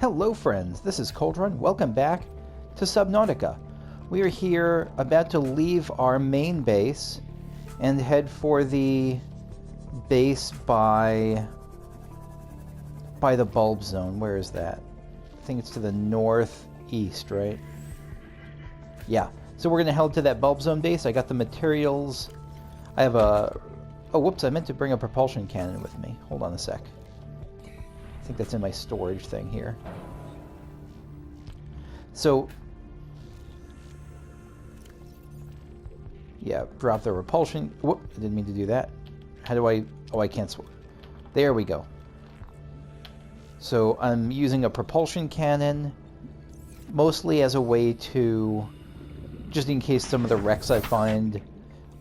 Hello friends, this is Coldrun. Welcome back to Subnautica. We are here about to leave our main base and head for the base by the bulb zone. Where is that? I think it's to the northeast, right? Yeah. So we're going to head to that bulb zone base. I got the materials. I have a... Oh, whoops, I meant to bring a propulsion cannon with me. Hold on a sec. I think that's in my storage thing here. So, yeah, drop the repulsion. Whoop, I didn't mean to do that. How do I... Oh, I can't... There we go. So I'm using a propulsion cannon, mostly as a way to... Just in case some of the wrecks I find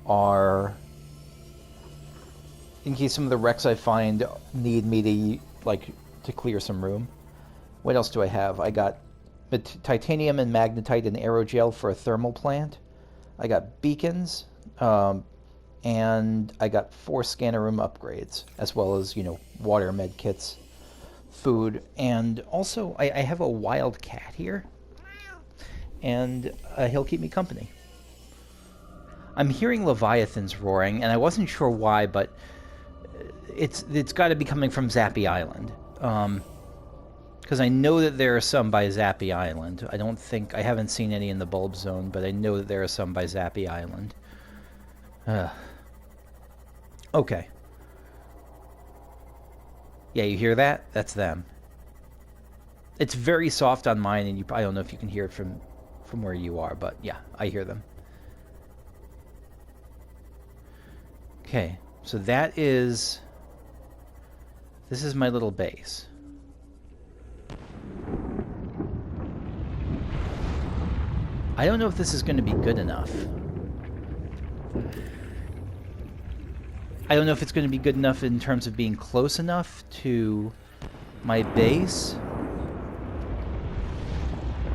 are... In case some of the wrecks I find need me to, like, to clear some room. What else do I have? I got titanium and magnetite and aerogel for a thermal plant. I got beacons, and I got 4 scanner room upgrades, as well as, you know, water med kits, food, and also I have a wild cat here, and he'll keep me company. I'm hearing leviathans roaring, and I wasn't sure why, but it's got to be coming from Zappy Island. Because I know that there are some by Zappy Island. I haven't seen any in the bulb zone, but I know that there are some by Zappy Island. Okay. Yeah, you hear that? That's them. It's very soft on mine, and I don't know if you can hear it from where you are, but yeah, I hear them. Okay, so this is my little base. I don't know if this is going to be good enough. I don't know if it's going to be good enough in terms of being close enough to my base.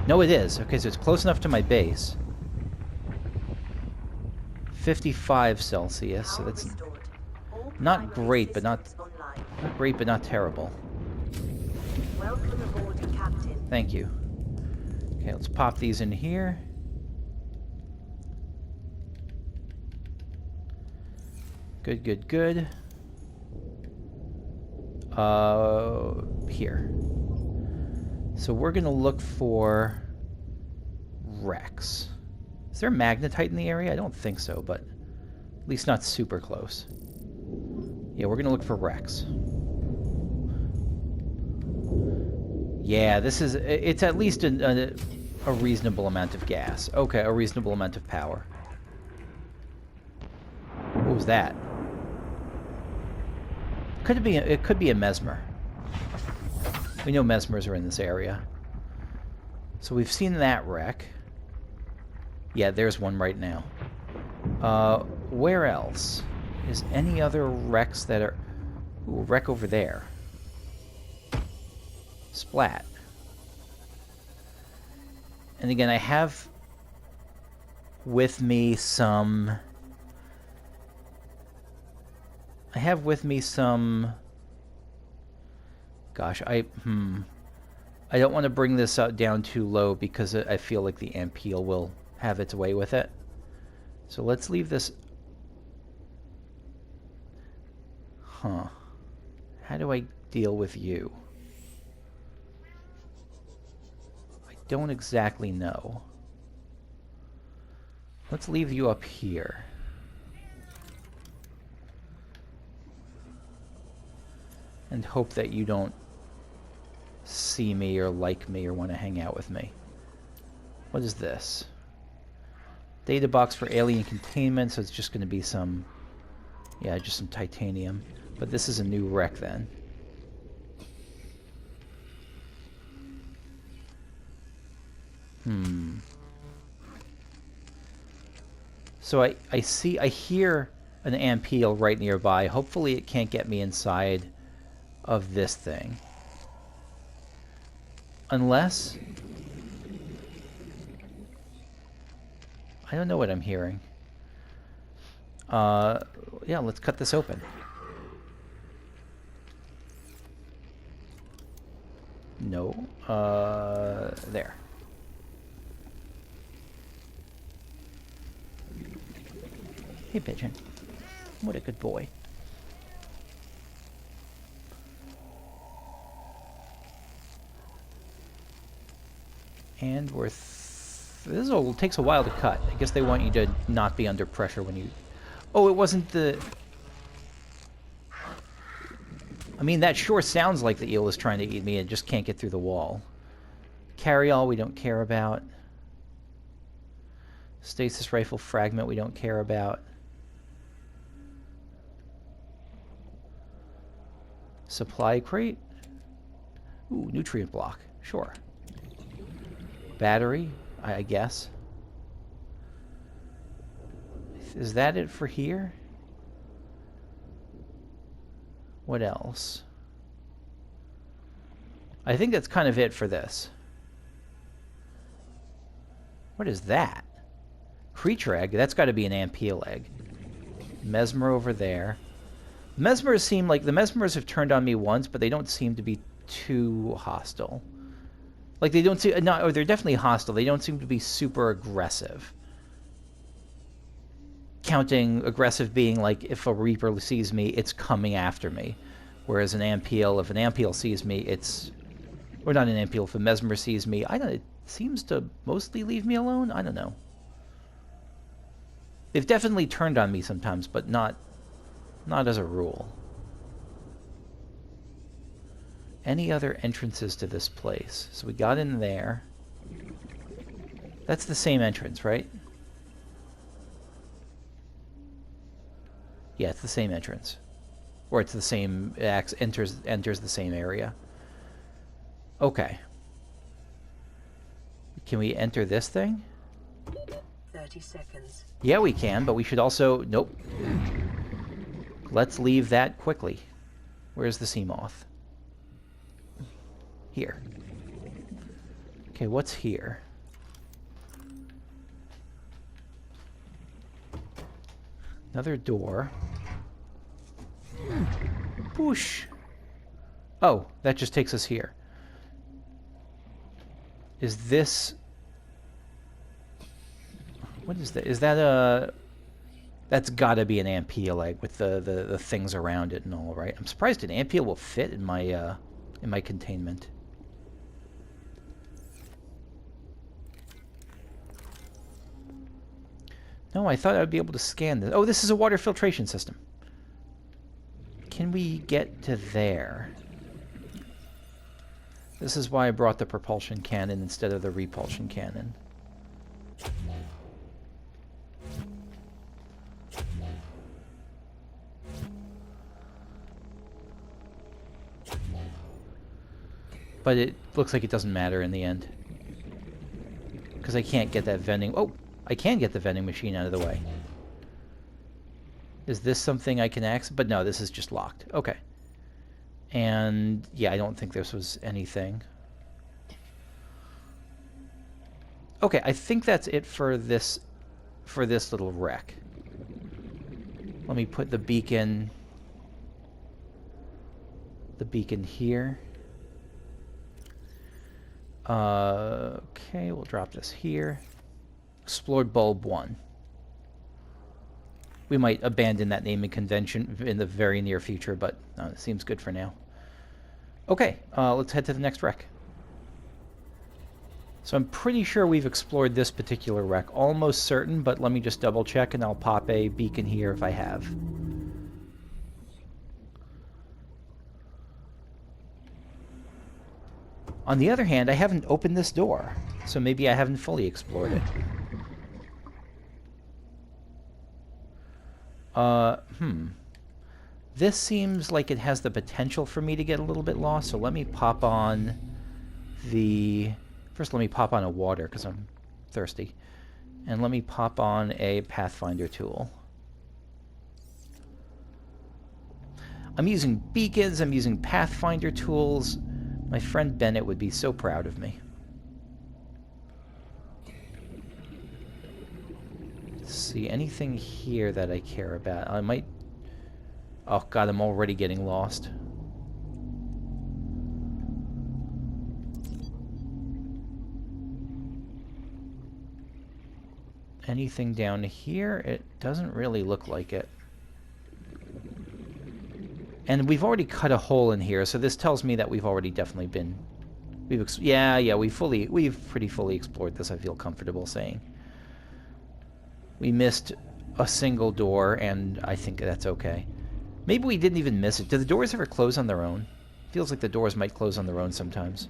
No, it is. Okay, so it's close enough to my base. 55 Celsius, so that's not great, but not terrible. Welcome aboard, Captain. Thank you. Okay, let's pop these in here. Good, good, good. Here. So we're gonna look for wrecks. Is there magnetite in the area? I don't think so, but at least not super close. Yeah, we're gonna look for wrecks. Yeah, it's at least a reasonable amount of gas. Okay, a reasonable amount of power. What was that? It could be a mesmer. We know mesmers are in this area. So we've seen that wreck. Yeah, there's one right now. Where else? Is any other wrecks that are... Ooh, a wreck over there. Splat. And again, I have with me some... Gosh, I don't want to bring this down too low because I feel like the ampeel will have its way with it. So let's leave this... Huh. How do I deal with you? I don't exactly know. Let's leave you up here. And hope that you don't see me or like me or want to hang out with me. What is this? Data box for alien containment, so it's just going to be some... Yeah, just some titanium. But this is a new wreck then. So I hear an ampeel right nearby. Hopefully it can't get me inside of this thing. Unless... I don't know what I'm hearing. Yeah, let's cut this open. No. There. Hey, pigeon. What a good boy. And we're... This takes a while to cut. I guess they want you to not be under pressure when you... Oh, it wasn't the... I mean, that sure sounds like the eel is trying to eat me and just can't get through the wall. Carry-all we don't care about. Stasis rifle fragment we don't care about. Supply crate. Ooh, nutrient block. Sure. Battery, I guess. Is that it for here? What else? I think that's kind of it for this. What is that? Creature egg? That's got to be an Ampeel egg. Mesmer over there. Mesmers seem like... The Mesmers have turned on me once, but they don't seem to be too hostile. Like, they don't seem... No, or they're definitely hostile. They don't seem to be super aggressive. Counting aggressive being like, if a Reaper sees me, it's coming after me. Whereas an Ampeel, if an Ampeel sees me, it's... Or not an Ampeel, if a Mesmer sees me, I don't... It seems to mostly leave me alone? I don't know. They've definitely turned on me sometimes, but not as a rule. Any other entrances to this place? So we got in there. That's the same entrance, right? Yeah, it's the same entrance. Or it's the same... enters the same area. Okay. Can we enter this thing? 30 seconds. Yeah, we can, but we should also... Nope. Let's leave that quickly. Where's the sea moth? Here. Okay, what's here? Another door. Whoosh. Oh, that just takes us here. Is this... What is that? Is that a... That's gotta be an Ampeel egg with the things around it and all, right? I'm surprised an Ampeel will fit in my containment. No, I thought I'd be able to scan this. Oh, this is a water filtration system. Can we get to there? This is why I brought the propulsion cannon instead of the repulsion cannon. But it looks like it doesn't matter in the end. Because I can't get that vending... Oh! I can get the vending machine out of the way. Is this something I can access? But no, this is just locked. Okay. And yeah, I don't think this was anything. Okay, I think that's it for this little wreck. Let me put the beacon here. Okay, we'll drop this here. Explored Bulb 1. We might abandon that naming convention in the very near future, but it seems good for now. Okay, let's head to the next wreck. So I'm pretty sure we've explored this particular wreck. Almost certain, but let me just double check and I'll pop a beacon here if I have. On the other hand, I haven't opened this door, so maybe I haven't fully explored it. This seems like it has the potential for me to get a little bit lost, so let me pop on the... First, let me pop on a water, because I'm thirsty. And let me pop on a Pathfinder tool. I'm using beacons, I'm using Pathfinder tools. My friend Bennett would be so proud of me. Let's see, anything here that I care about? I might... Oh god, I'm already getting lost. anything down here? It doesn't really look like it. And we've already cut a hole in here, so this tells me that we've already definitely been... we've pretty fully explored this, I feel comfortable saying. We missed a single door, and I think that's okay. Maybe we didn't even miss it. Do the doors ever close on their own? Feels like the doors might close on their own sometimes.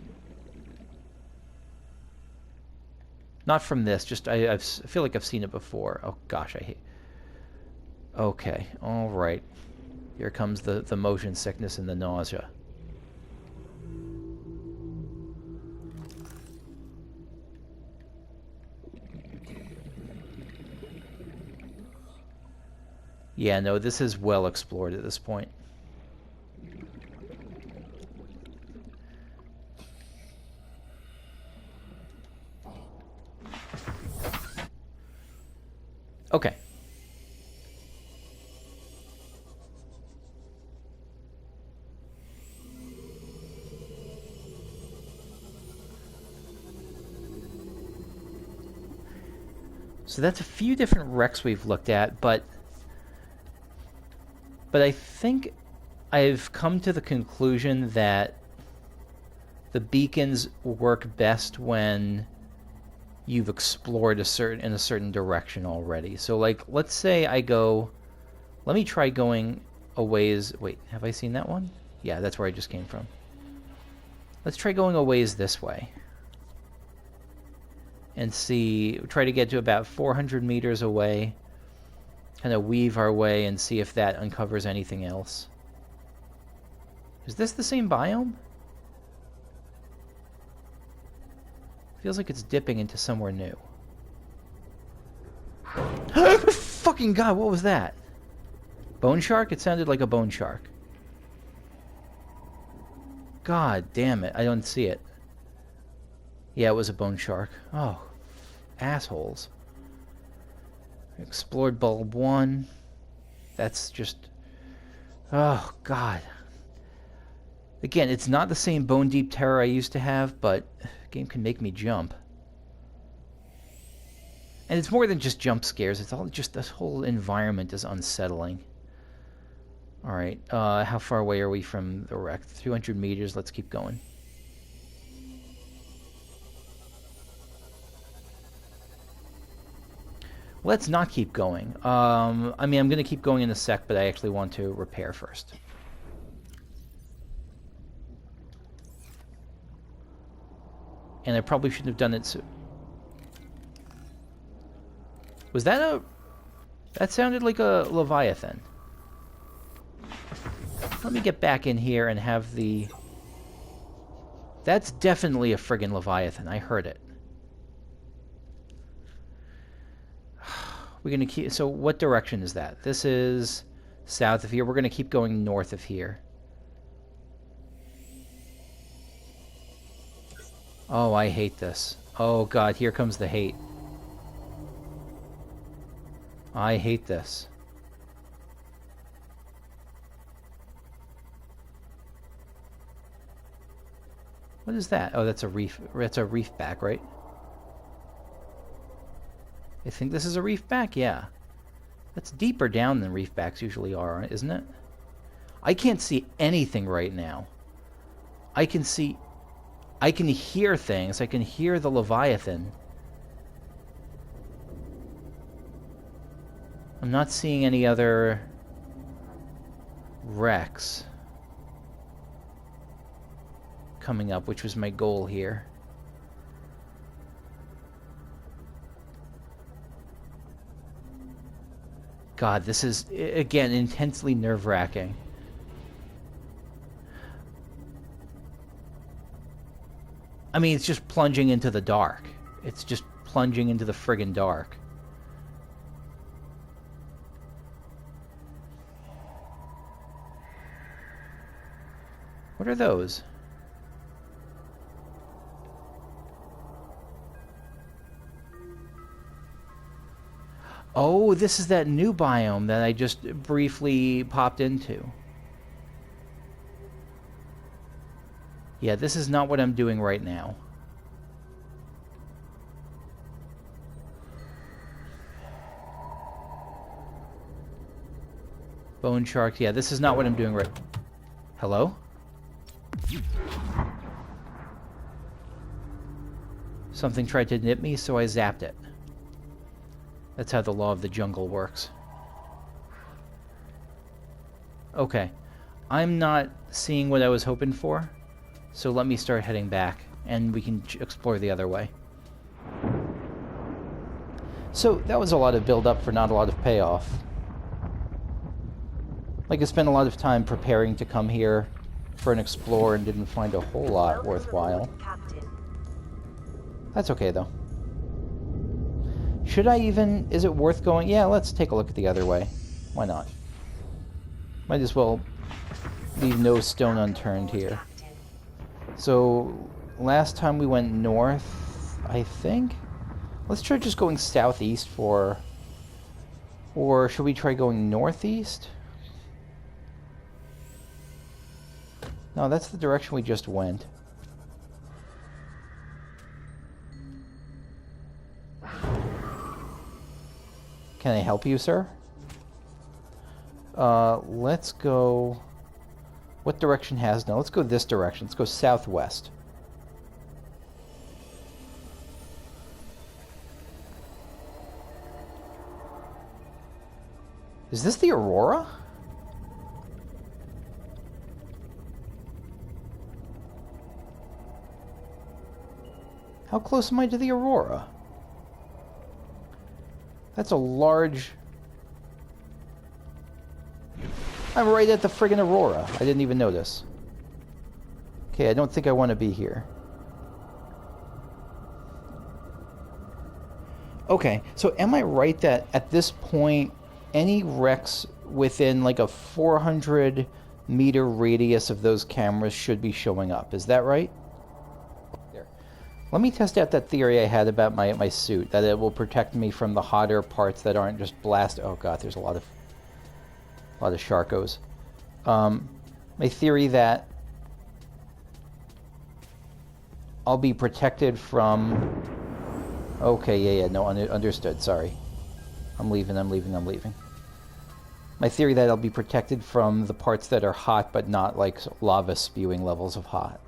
Not from this, just I feel like I've seen it before. Oh gosh, I hate... Okay, alright. Here comes the motion sickness and the nausea. Yeah, no, this is well explored at this point. Okay. So that's a few different wrecks we've looked at, but I think I've come to the conclusion that the beacons work best when you've explored in a certain direction already. So like, let's say I go, let me try going a ways. Wait, have I seen that one? Yeah, that's where I just came from. Let's try going a ways this way. And try to get to about 400 meters away, kind of weave our way and see if that uncovers anything else. Is this the same biome? Feels like it's dipping into somewhere new. Fucking God, what was that? Bone shark? It sounded like a bone shark. God damn it, I don't see it. Yeah, it was a bone shark. Oh, assholes. Explored bulb 1. That's just... Oh, God. Again, it's not the same bone deep terror I used to have, but the game can make me jump. And it's more than just jump scares. It's all just, this whole environment is unsettling. Alright, how far away are we from the wreck? 200 meters, let's keep going. Let's not keep going. I mean, I'm going to keep going in a sec, but I actually want to repair first. And I probably shouldn't have done it so... Was that a... That sounded like a Leviathan. Let me get back in here and have the... That's definitely a friggin' Leviathan. I heard it. We're going to keep... So what direction is that? This is south of here. We're going to keep going north of here. Oh, I hate this. Oh, God, here comes the hate. I hate this. What is that? Oh, that's a reef. That's a reef back, right? I think this is a reef back, yeah. That's deeper down than reef backs usually are, isn't it? I can't see anything right now. I can hear things. I can hear the Leviathan. I'm not seeing any other wrecks coming up, which was my goal here. God, this is, again, intensely nerve-wracking. I mean, it's just plunging into the dark. It's just plunging into the friggin' dark. What are those? Oh, this is that new biome that I just briefly popped into. Yeah, this is not what I'm doing right now. Bone sharks. Yeah, this is not what I'm doing right. Hello? Something tried to nip me, so I zapped it. That's how the law of the jungle works. Okay. I'm not seeing what I was hoping for, so let me start heading back, and we can explore the other way. So, that was a lot of build-up for not a lot of payoff. Like, I spent a lot of time preparing to come here for an explore and didn't find a whole lot worthwhile. That's okay, though. Should I even... Is it worth going? Yeah, let's take a look at the other way. Why not? Might as well leave no stone unturned here. So, last time we went north, I think? Let's try just going southeast for... Or should we try going northeast? No, that's the direction we just went. Can I help you, sir? Let's go... What direction has... No, let's go this direction. Let's go southwest. Is this the Aurora? How close am I to the Aurora? That's a large... I'm right at the friggin' Aurora. I didn't even notice. Okay, I don't think I want to be here. Okay, so am I right that at this point, any wrecks within like a 400-meter radius of those cameras should be showing up? Is that right? There. Let me test out that theory I had about my suit, that it will protect me from the hotter parts that aren't just blast... Oh god, there's a lot of sharkos. My theory that I'll be protected from... Okay, yeah, no, understood, sorry. I'm leaving. My theory that I'll be protected from the parts that are hot, but not like lava spewing levels of hot.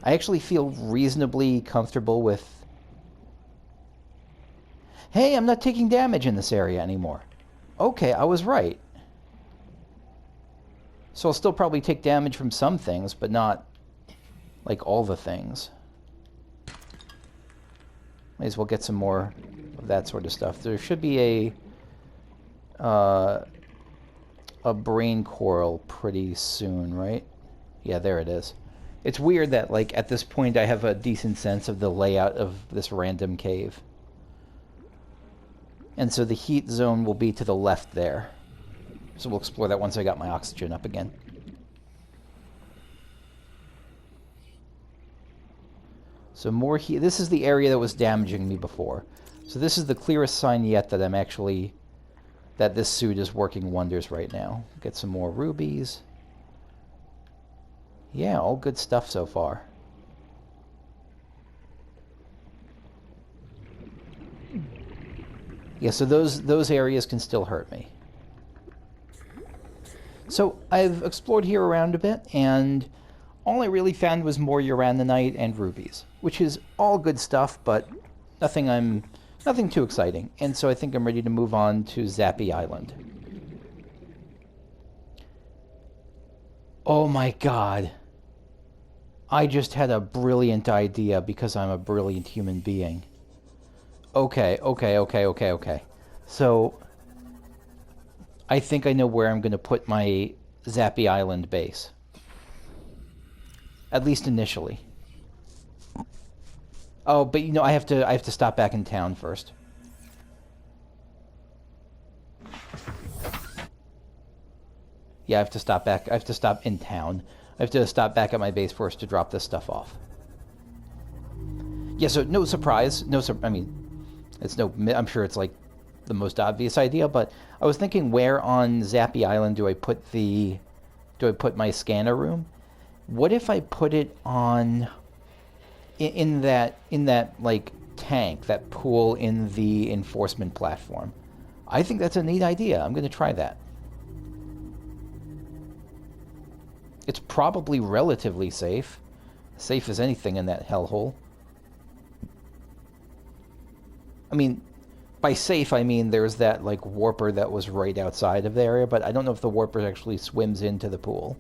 I actually feel reasonably comfortable with... Hey, I'm not taking damage in this area anymore. Okay, I was right. So I'll still probably take damage from some things, but not, like, all the things. Might as well get some more of that sort of stuff. There should be a brain coral pretty soon, right? Yeah, there it is. It's weird that, like, at this point I have a decent sense of the layout of this random cave. And so the heat zone will be to the left there. So we'll explore that once I got my oxygen up again. So more heat. This is the area that was damaging me before. So this is the clearest sign yet that I'm actually... that this suit is working wonders right now. Get some more rubies. Yeah, all good stuff so far. Yeah, so those areas can still hurt me. So I've explored here around a bit, and all I really found was more uraninite and rubies, which is all good stuff, but nothing too exciting. And so I think I'm ready to move on to Zappy Island. Oh my god. I just had a brilliant idea because I'm a brilliant human being. Okay. So, I think I know where I'm going to put my Zappy Island base. At least initially. Oh, but you know, I have to stop back in town first. Yeah, I have to stop back. I have to stop in town. I have to stop back at my base first to drop this stuff off. Yeah, so no surprise. I mean, it's no... I'm sure it's like the most obvious idea, but I was thinking, where on Zappy Island do I put my scanner room? What if I put it on... in that like tank, that pool in the enforcement platform. I think that's a neat idea. I'm going to try that. It's probably relatively safe. Safe as anything in that hellhole. I mean, by safe, I mean there's that, like, warper that was right outside of the area, but I don't know if the warper actually swims into the pool.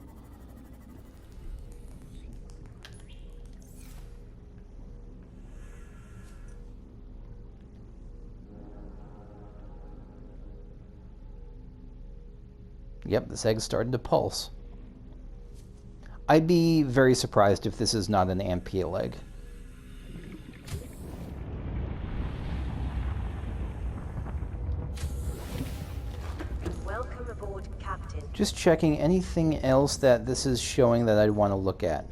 Yep, this egg's starting to pulse. I'd be very surprised if this is not an Ampeel egg. Welcome aboard, Captain. Just checking anything else that this is showing that I'd want to look at.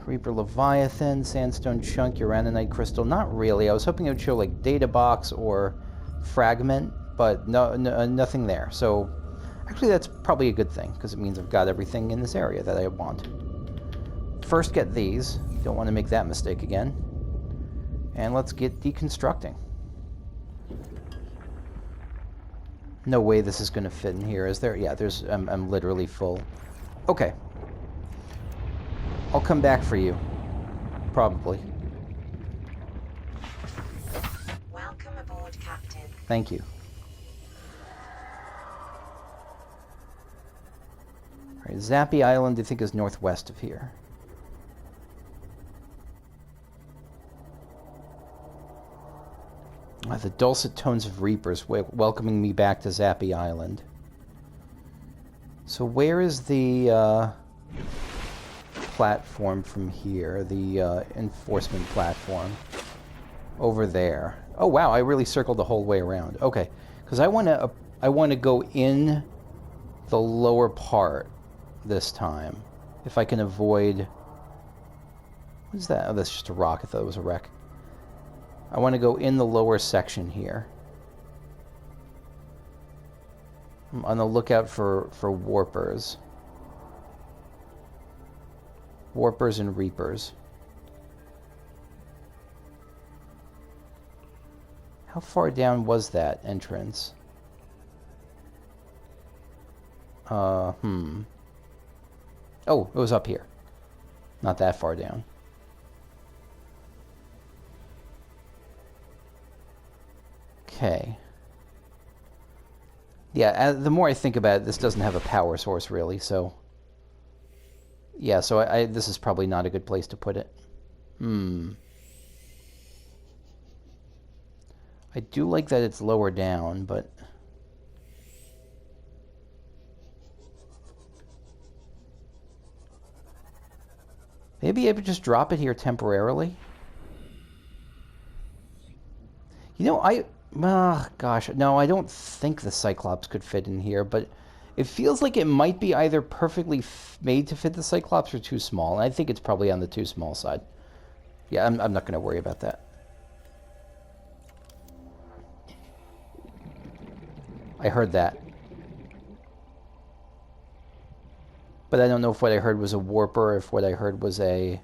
Reaper Leviathan, Sandstone Chunk, Uraninite Crystal. Not really. I was hoping it would show like Data Box or Fragment, but nothing there. So actually that's probably a good thing, because it means I've got everything in this area that I want. First get these. Don't want to make that mistake again. And let's get deconstructing. No way this is going to fit in here, is there? Yeah, there's. I'm literally full. Okay. I'll come back for you. Probably. Welcome aboard, Captain. Thank you. All right, Zappy Island, I think, is northwest of here. The dulcet tones of Reapers welcoming me back to Zappy Island. So where is the platform from here? The enforcement platform. Over there. Oh wow, I really circled the whole way around. Okay, because I want to go in the lower part this time, if I can avoid. What is that? Oh, that's just a rock. I thought it was a wreck. I want to go in the lower section here. I'm on the lookout for warpers. Warpers and Reapers. How far down was that entrance? Oh, it was up here. Not that far down. Okay. Yeah, the more I think about it, this doesn't have a power source, really, so... Yeah, so this is probably not a good place to put it. I do like that it's lower down, but... Maybe I would just drop it here temporarily? You know, gosh, no, I don't think the Cyclops could fit in here, but it feels like it might be either perfectly made to fit the Cyclops or too small, and I think it's probably on the too small side. Yeah, I'm not going to worry about that. I heard that. But I don't know if what I heard was a warper or if what I heard was a...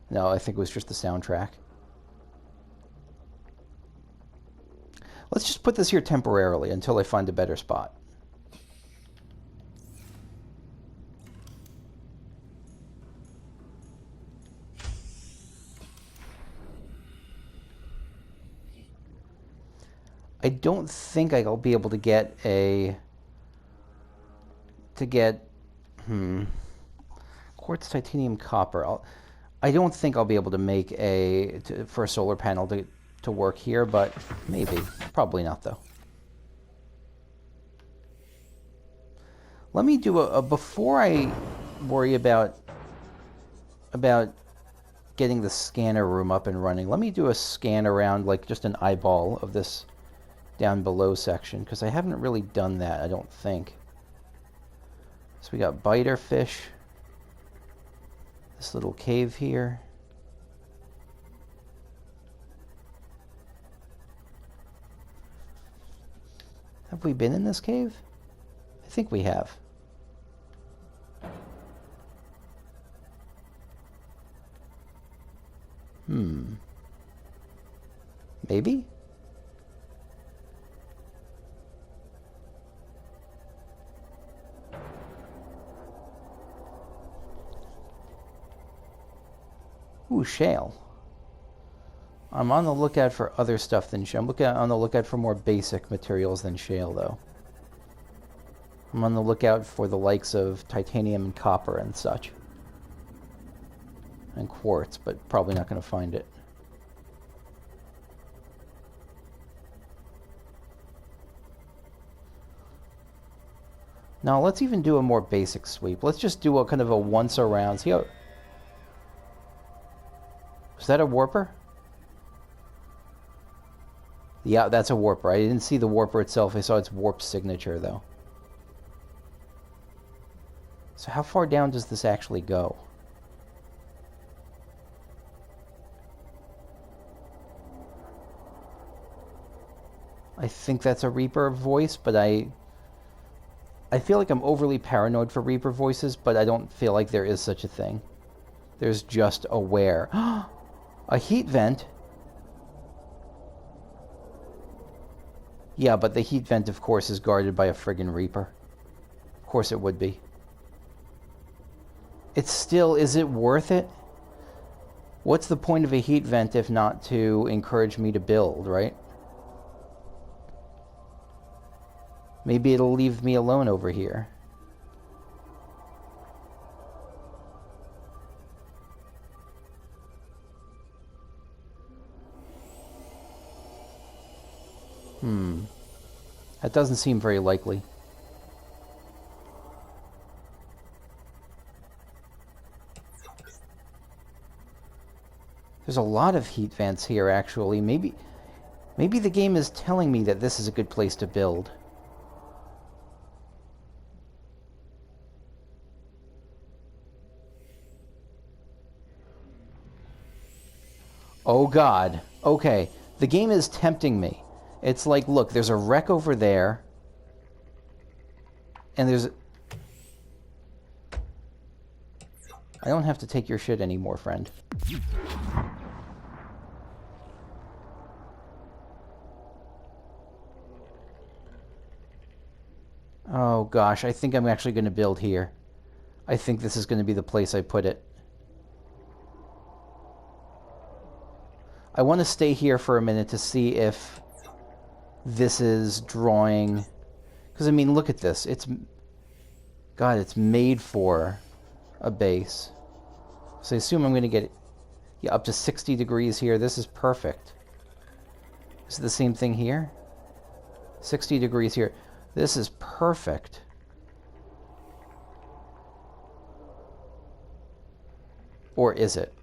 No, I think it was just the soundtrack. Let's just put this here temporarily until I find a better spot. I don't think I'll be able to get a... quartz, titanium, copper. I don't think I'll be able to make for a solar panel to work here, but maybe. Probably not, though. Let me do before I worry about getting the scanner room up and running, let me do a scan around, like just an eyeball of this down below section, because I haven't really done that, I don't think. So we got biter fish, this little cave here. Have we been in this cave? I think we have. Maybe? Ooh, shale. I'm on the lookout for other stuff than shale. I'm on the lookout for more basic materials than shale, though. I'm on the lookout for the likes of titanium and copper and such. And quartz, but probably not going to find it. Now, let's even do a more basic sweep. Let's just do a kind of a once around. See how... Is that a warper? Yeah, that's a warper. I didn't see the warper itself. I saw its warp signature, though. So how far down does this actually go? I think that's a Reaper voice, but I feel like I'm overly paranoid for Reaper voices, but I don't feel like there is such a thing. There's just a where. A heat vent? Yeah, but the heat vent, of course, is guarded by a friggin' Reaper. Of course it would be. It's still... Is it worth it? What's the point of a heat vent if not to encourage me to build, right? Maybe it'll leave me alone over here. That doesn't seem very likely. There's a lot of heat vents here, actually. Maybe the game is telling me that this is a good place to build. Oh God. Okay. The game is tempting me. It's like, look, there's a wreck over there. And there's... I don't have to take your shit anymore, friend. Oh gosh, I think I'm actually going to build here. I think this is going to be the place I put it. I want to stay here for a minute to see if this is drawing... Because, I mean, look at this. It's... God, it's made for a base. So I assume I'm going to get up to 60 degrees here. This is perfect. Is it the same thing here? 60 degrees here. This is perfect. Or is it?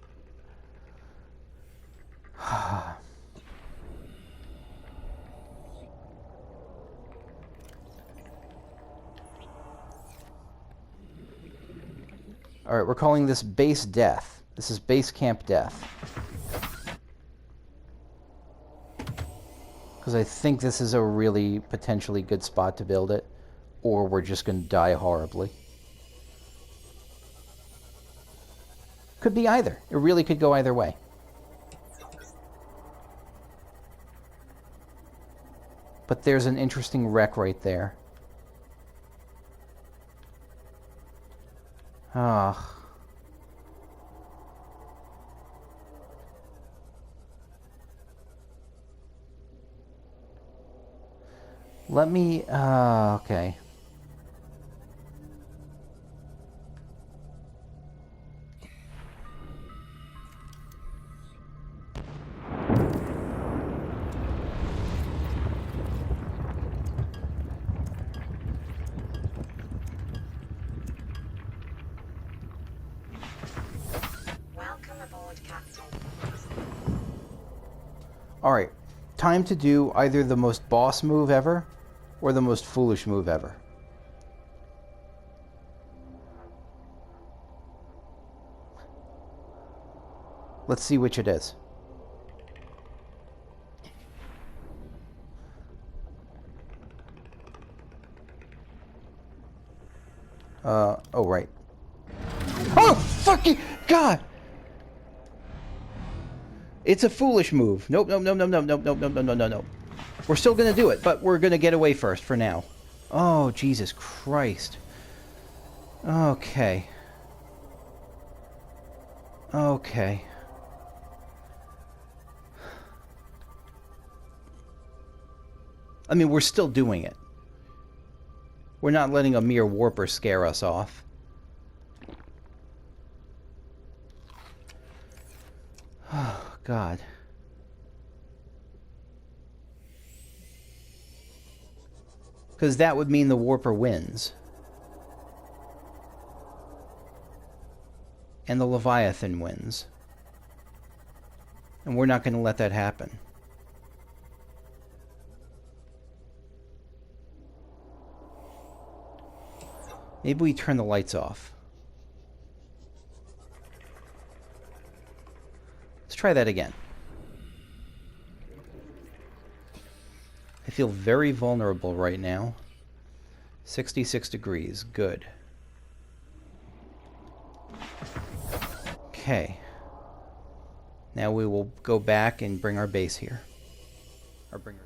Alright, we're calling this base death. This is base camp death. Because I think this is a really potentially good spot to build it. Or we're just going to die horribly. Could be either. It really could go either way. But there's an interesting wreck right there. Ah. Let me... okay. Alright, time to do either the most boss move ever, or the most foolish move ever. Let's see which it is. Oh, right. Oh, fucking God! It's a foolish move. Nope, nope, nope, nope, nope, nope, nope, nope, nope, nope, nope. We're still going to do it, but we're going to get away first for now. Oh, Jesus Christ. Okay. Okay. I mean, we're still doing it. We're not letting a mere warper scare us off. Oh, God. Because that would mean the warper wins. And the Leviathan wins. And we're not going to let that happen. Maybe we turn the lights off. Let's try that again. I feel very vulnerable right now. 66 degrees. Good. Okay. Now we will go back and bring our base here. Or bring our...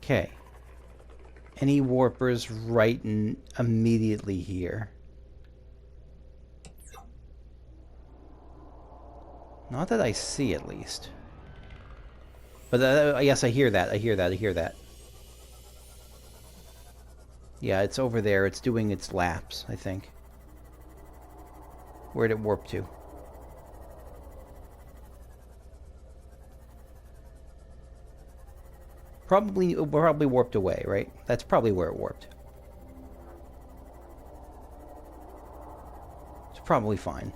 Okay. Any warpers right immediately here? Not that I see, at least. But yes, I hear that. I hear that. I hear that. Yeah, it's over there. It's doing its laps, I think. Where'd it warp to? Probably warped away, right? That's probably where it warped. It's probably fine.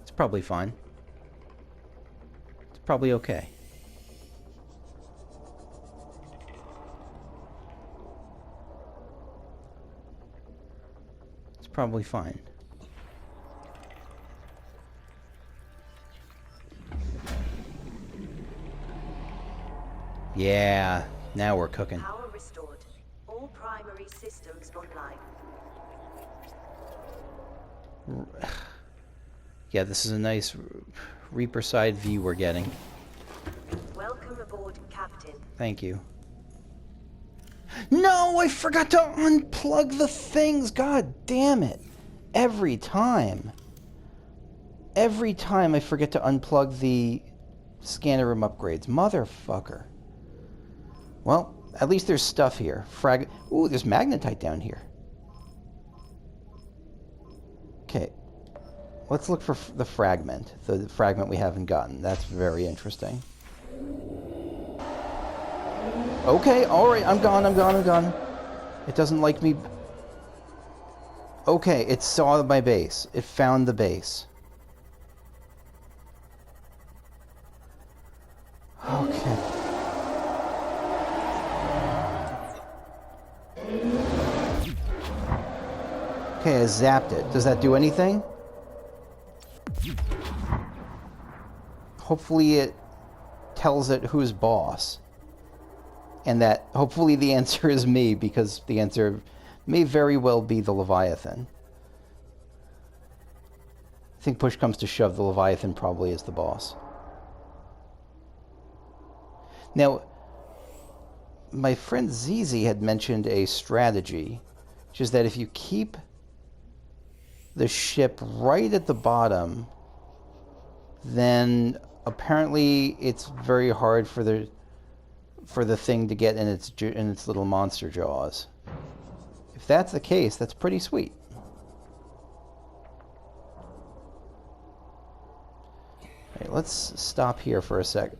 It's probably fine. It's probably okay. It's probably fine. Yeah, now we're cooking. Power restored. All primary systems online. Yeah, this is a nice Reaper side view we're getting. Welcome aboard, Captain. Thank you. No, I forgot to unplug the things. God damn it. Every time. Every time I forget to unplug the scanner room upgrades. Motherfucker. Well, at least there's stuff here. Ooh, there's magnetite down here. Okay. Let's look for the fragment. The fragment we haven't gotten. That's very interesting. Okay, alright, I'm gone, I'm gone, I'm gone. It doesn't like me. Okay, it saw my base. It found the base. Okay. Okay, I zapped it. Does that do anything? Hopefully it tells it who's boss. And that hopefully the answer is me, because the answer may very well be the Leviathan. I think push comes to shove, the Leviathan probably is the boss. Now, my friend ZZ had mentioned a strategy, which is that if you keep the ship right at the bottom, then apparently it's very hard for the thing to get in its little monster jaws. If that's the case, that's pretty sweet. Alright, let's stop here for a sec.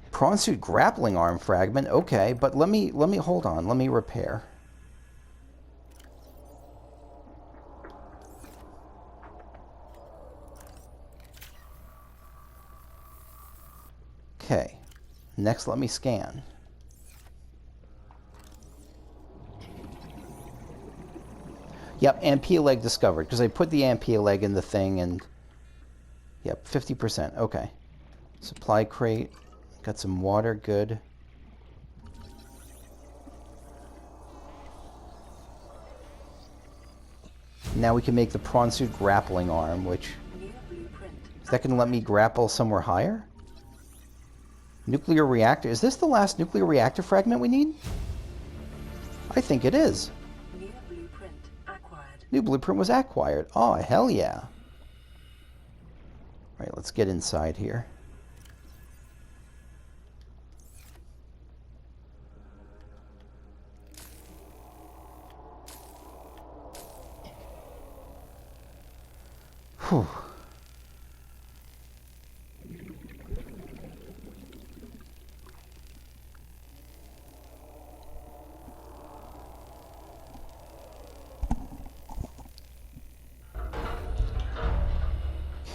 Prawn suit grappling arm fragment. Okay, but let me hold on. Let me repair. Okay. Next, let me scan. Yep, Ampia leg discovered, because I put the Ampia leg in the thing and... Yep, 50%. Okay. Supply crate. Got some water. Good. Now we can make the prawn suit grappling arm, which... New blueprint. Is that going to let me grapple somewhere higher? Nuclear reactor. Is this the last nuclear reactor fragment we need? I think it is. New blueprint acquired. New blueprint was acquired. Oh, hell yeah. Alright, let's get inside here. Whew.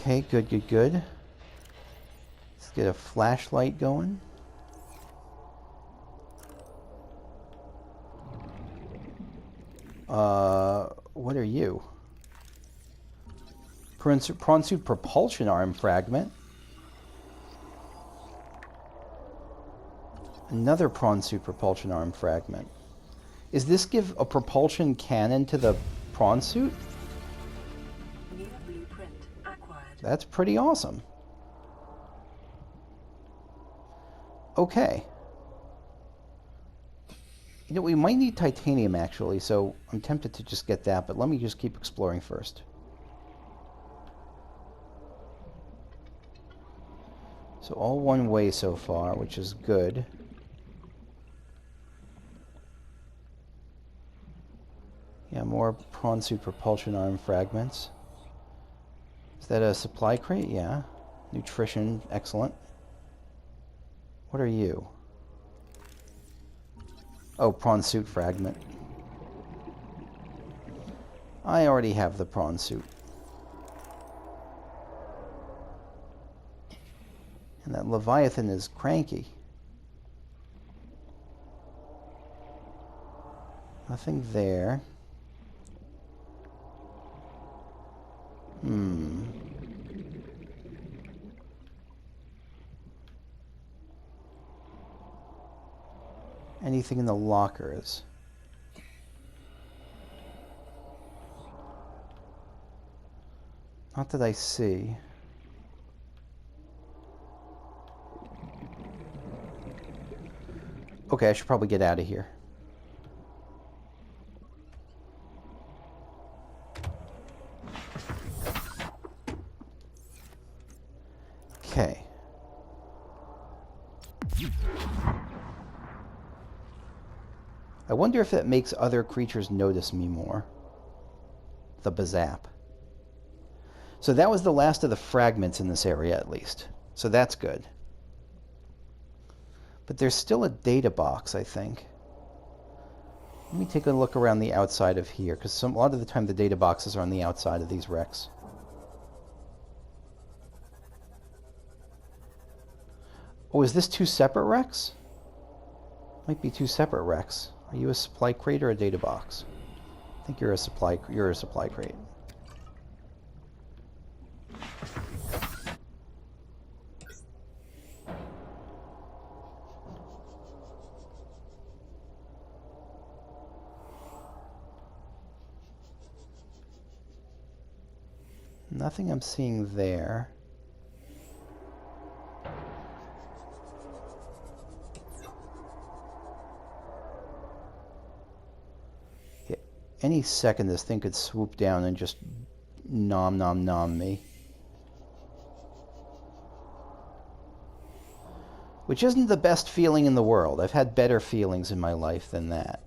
Okay, good, good, good. Let's get a flashlight going. What are you? Prawn suit propulsion arm fragment. Another prawn suit propulsion arm fragment. Is this give a propulsion cannon to the prawn suit? New blueprint acquired. That's pretty awesome. Okay. You know, we might need titanium actually, so I'm tempted to just get that, but let me just keep exploring first. So all one way so far, which is good. Yeah, more prawn suit propulsion arm fragments. Is that a supply crate? Yeah. Nutrition, excellent. What are you? Oh, prawn suit fragment. I already have the prawn suit. And that Leviathan is cranky. Nothing there. Anything in the lockers? Not that I see. Okay, I should probably get out of here. Okay. I wonder if that makes other creatures notice me more. The Bazap. So that was the last of the fragments in this area, at least. So that's good. But there's still a data box, I think. Let me take a look around the outside of here, because a lot of the time the data boxes are on the outside of these wrecks. Oh, is this two separate wrecks? Might be two separate wrecks. Are you a supply crate or a data box? I think you're a supply crate. Nothing I'm seeing there. Yeah, any second this thing could swoop down and just nom nom nom me. Which isn't the best feeling in the world. I've had better feelings in my life than that.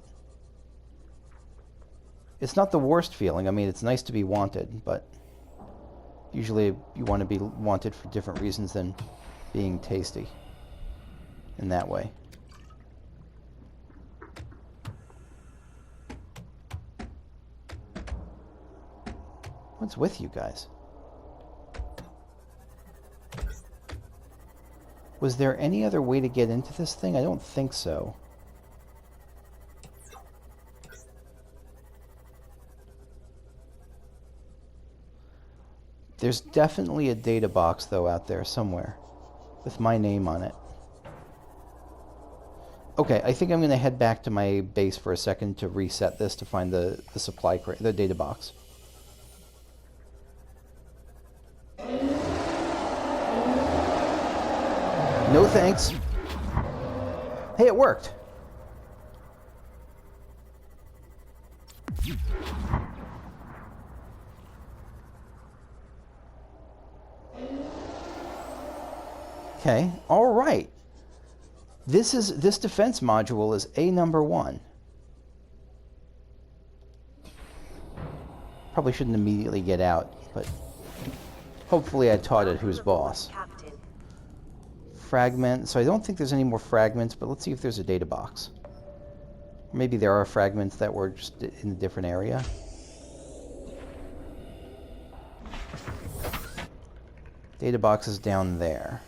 It's not the worst feeling. I mean, it's nice to be wanted, but usually you want to be wanted for different reasons than being tasty in that way. What's with you guys? Was there any other way to get into this thing? I don't think so. There's definitely a data box, though, out there somewhere with my name on it. Okay, I think I'm going to head back to my base for a second to reset this to find the supply crate, the data box. thanks. Hey, it worked. Okay, all right. This defense module is A number 1. Probably shouldn't immediately get out, but hopefully I taught it who's boss. Captain. Fragment. So I don't think there's any more fragments, but let's see if there's a data box. Maybe there are fragments that were just in a different area. Data box is down there.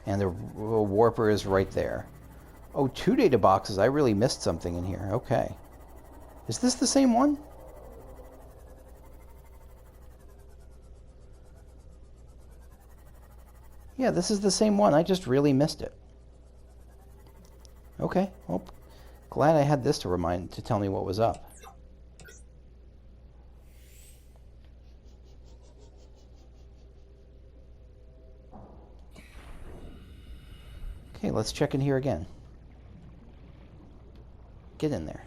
And the warper is right there. Oh, 2 data boxes. I really missed something in here. Okay. Is this the same one? Yeah, this is the same one. I just really missed it. Okay. Well, glad I had this to tell me what was up. Okay, let's check in here again. Get in there.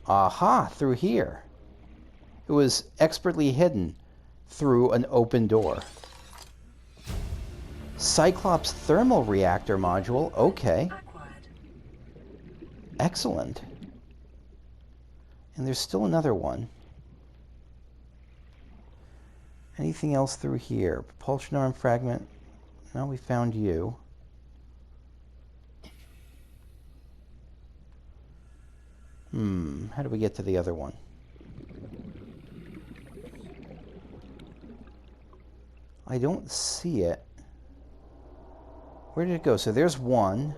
Aha, through here. It was expertly hidden through an open door. Cyclops thermal reactor module. Okay. Excellent. And there's still another one. Anything else through here? Propulsion arm fragment. No, we found you. How do we get to the other one? I don't see it. Where did it go? So there's one.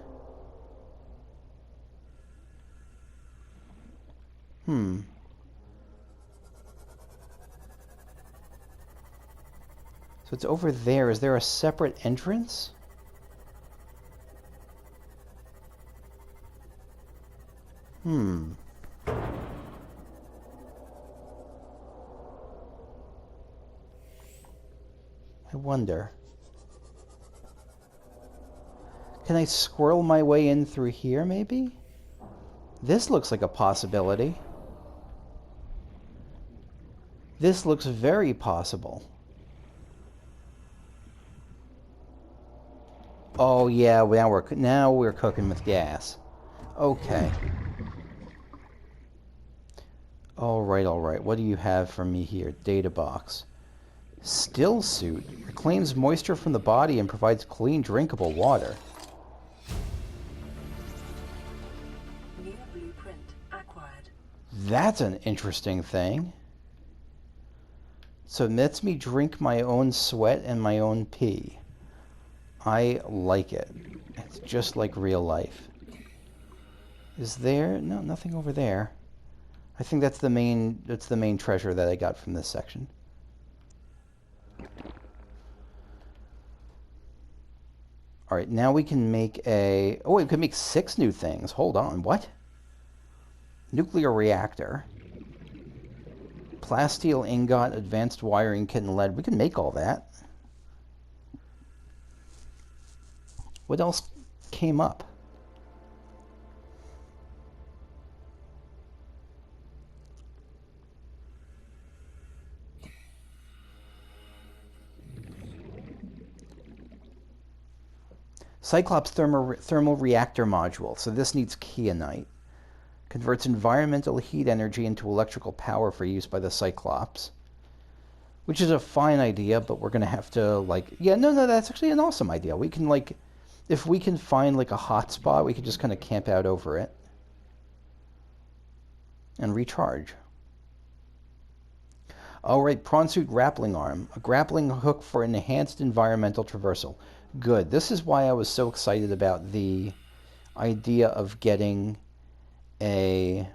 So it's over there. Is there a separate entrance? I wonder. Can I squirrel my way in through here, maybe? This looks like a possibility. This looks very possible. Oh yeah, now we're cooking with gas. Okay. All right. What do you have for me here? Data box. Still suit reclaims moisture from the body and provides clean, drinkable water. New blueprint acquired. That's an interesting thing. So it lets me drink my own sweat and my own pee. I like it. It's just like real life. Is there? No, nothing over there. I think that's the main treasure that I got from this section. All right, now we can make a... Oh, we can make 6 new things. Hold on, what? Nuclear reactor. Plasteel ingot, advanced wiring kit, and lead. We can make all that. What else came up? Cyclops thermal reactor module. So this needs kyanite. Converts environmental heat energy into electrical power for use by the Cyclops. Which is a fine idea, but we're going to have to, like... Yeah, no, that's actually an awesome idea. We can, like... If we can find, like, a hot spot, we can just kind of camp out over it. And recharge. Alright, Prawn suit grappling arm. A grappling hook for enhanced environmental traversal. Good. This is why I was so excited about the idea of getting a...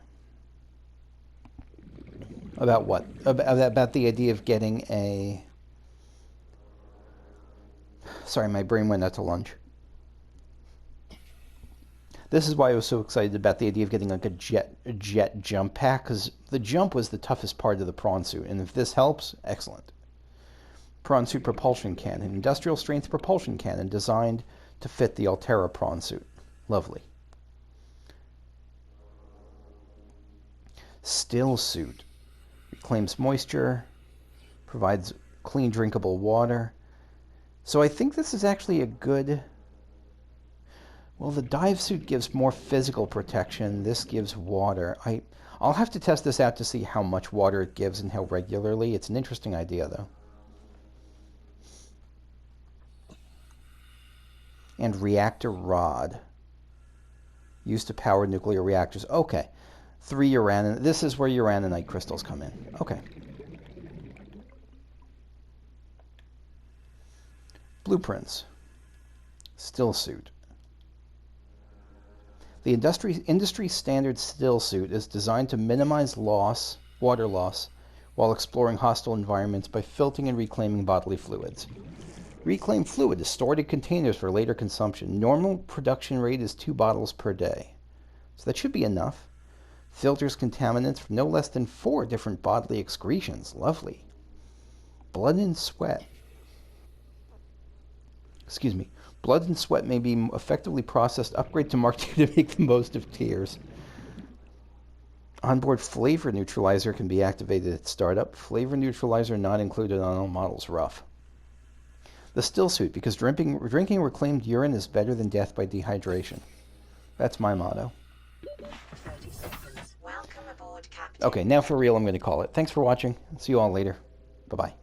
About what? About the idea of getting a... Sorry, my brain went out to lunch. This is why I was so excited about the idea of getting like a jet jump pack, because the jump was the toughest part of the prawn suit, and if this helps, excellent. Prawn suit propulsion cannon. Industrial strength propulsion cannon designed to fit the Altera prawn suit. Lovely. Still suit. Reclaims moisture. Provides clean drinkable water. So I think this is actually a good... Well, the dive suit gives more physical protection. This gives water. I'll have to test this out to see how much water it gives and how regularly. It's an interesting idea, though. And reactor rod. Used to power nuclear reactors. Okay. 3 uraninite. This is where uraninite crystals come in. Okay. Blueprints. Still suit. The industry standard still suit is designed to minimize water loss, while exploring hostile environments by filtering and reclaiming bodily fluids. Reclaimed fluid is stored in containers for later consumption. Normal production rate is 2 bottles per day. So that should be enough. Filters contaminants from no less than 4 different bodily excretions. Lovely. Blood and sweat. Excuse me. Blood and sweat may be effectively processed. Upgrade to Mark II to make the most of tears. Onboard flavor neutralizer can be activated at startup. Flavor neutralizer not included on all models. Rough. The still suit, because drinking reclaimed urine is better than death by dehydration. That's my motto. 30 seconds. Welcome aboard, Captain. Okay, now for real, I'm going to call it. Thanks for watching. See you all later. Bye-bye.